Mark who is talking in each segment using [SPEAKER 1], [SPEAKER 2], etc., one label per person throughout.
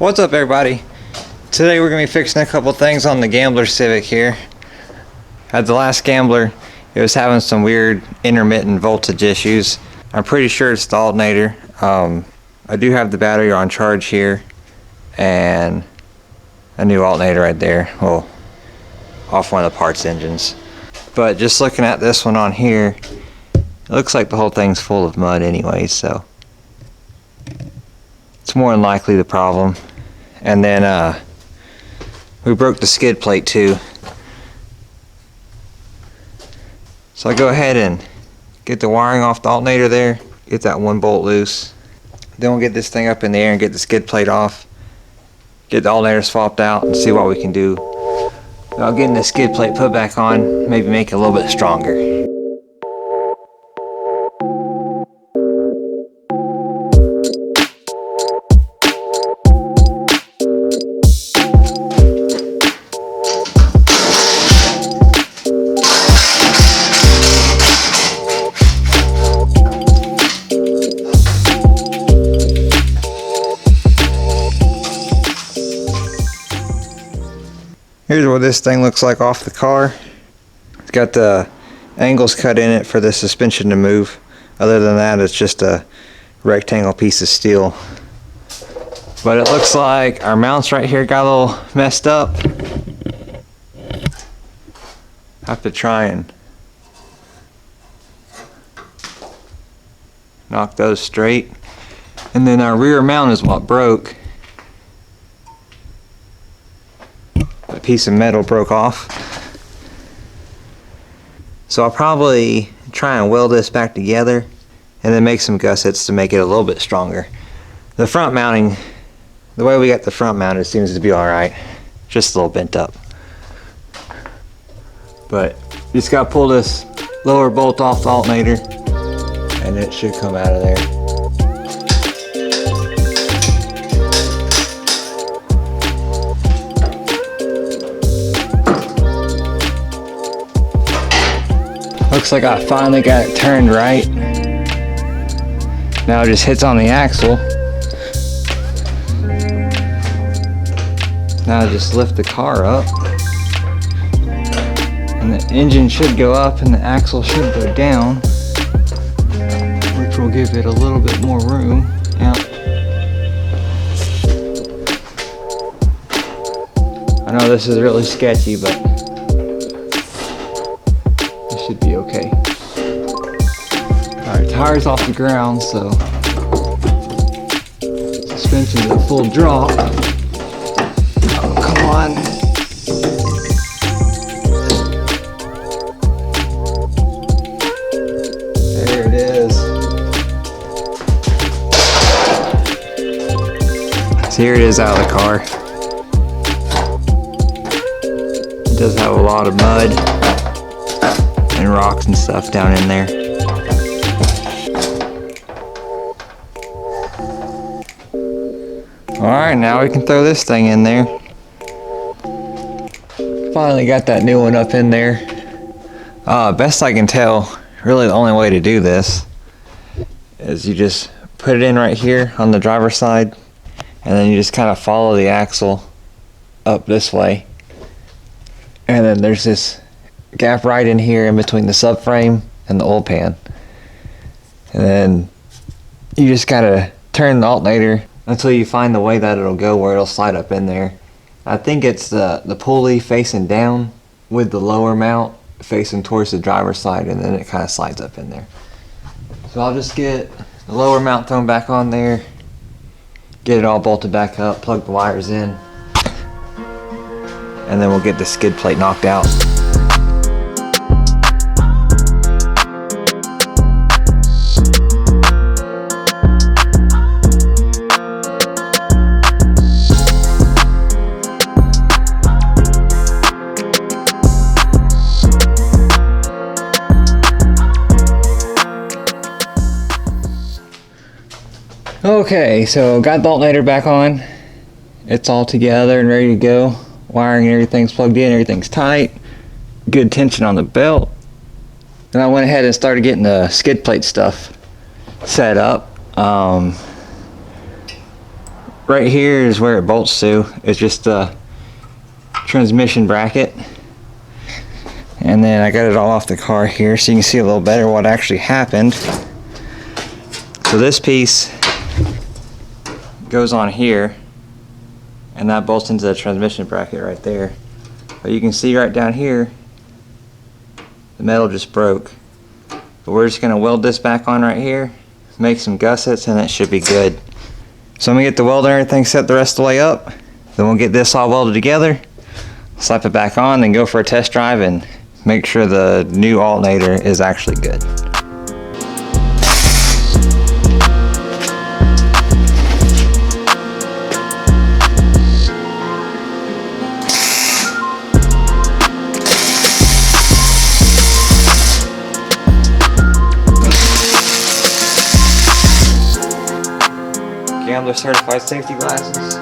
[SPEAKER 1] What's up, everybody? Today we're going to be fixing a couple things on the Gambler Civic here. At the last Gambler, it was having some weird intermittent voltage issues. I'm pretty sure it's the alternator. I do have the battery on charge here and a new alternator right there. Well, off one of the parts engines. But just looking at this one on here, it looks like the whole thing's full of mud anyway, so it's more than likely the problem. And then we broke the skid plate too. So I go ahead and get the wiring off the alternator there, get that one bolt loose. Then we'll get this thing up in the air and get the skid plate off, get the alternator swapped out and see what we can do about getting the skid plate put back on, maybe make it a little bit stronger. Here's what this thing looks like off the car. It's got the angles cut in it for the suspension to move. Other than that, it's just a rectangle piece of steel. But it looks like our mounts right here got a little messed up. Have to try and knock those straight. And then our rear mount is what broke. A piece of metal broke off. So I'll probably try and weld this back together and then make some gussets to make it a little bit stronger. The front mounting, the way we got the front mounted, seems to be alright. Just a little bent up. But you just gotta pull this lower bolt off the alternator and it should come out of there. Looks like I finally got it turned right. Now it just hits on the axle. Now I just lift the car up. And the engine should go up and the axle should go down, which will give it a little bit more room. Yep. I know this is really sketchy, but should be okay. Alright, tires off the ground, so suspension's at full drop. Oh, come on. There it is. So here it is out of the car. It does have a lot of mud and rocks and stuff down in there. Alright, now we can throw this thing in there. Finally got that new one up in there. Best I can tell, really the only way to do this is you just put it in right here on the driver's side and then you just kind of follow the axle up this way. And then there's this gap right in here in between the subframe and the oil pan, and then you just gotta turn the alternator until you find the way that it'll go where it'll slide up in there. I think it's the pulley facing down with the lower mount facing towards the driver's side, and then it kind of slides up in there. So I'll just get the lower mount thrown back on there, get it all bolted back up, plug the wires in, and then we'll get the skid plate knocked out. Okay, so got the alternator back on. It's all together and ready to go. Wiring and everything's plugged in, everything's tight. Good tension on the belt. Then I went ahead and started getting the skid plate stuff set up. right here is where it bolts to. It's just a transmission bracket. And then I got it all off the car here so you can see a little better what actually happened. So this piece goes on here, and that bolts into the transmission bracket right there. But you can see right down here, the metal just broke. But we're just going to weld this back on right here, make some gussets, and it should be good. So I'm going to get the weld and everything set the rest of the way up. Then we'll get this all welded together, slap it back on, then go for a test drive and make sure the new alternator is actually good. Gambler certified safety glasses.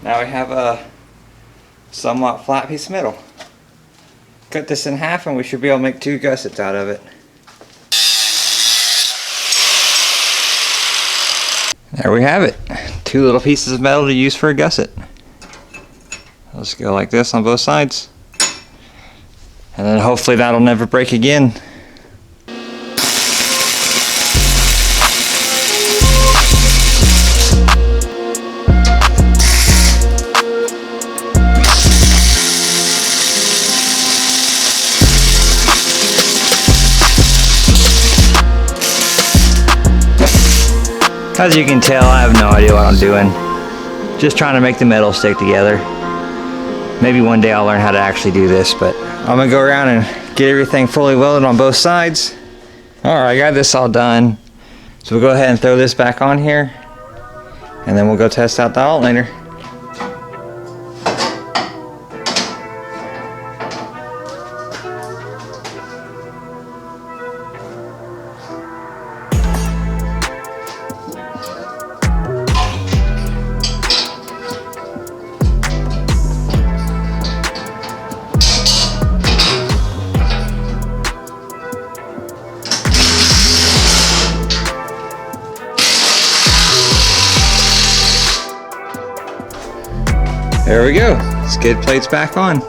[SPEAKER 1] Now we have a somewhat flat piece of metal. Cut this in half and we should be able to make 2 gussets out of it. There we have it. 2 little pieces of metal to use for a gusset. Let's go like this on both sides. And then hopefully that'll never break again. As you can tell, I have no idea what I'm doing. Just trying to make the metal stick together. Maybe one day I'll learn how to actually do this, but I'm gonna go around and get everything fully welded on both sides. Alright, I got this all done. So we'll go ahead and throw this back on here, and then we'll go test out the alternator. There we go. Skid plates back on.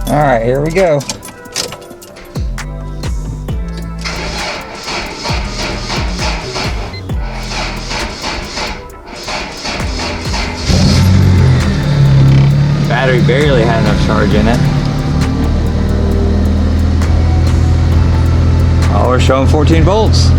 [SPEAKER 1] All right, here we go. Battery barely had enough charge in it. Oh, we're showing 14 volts.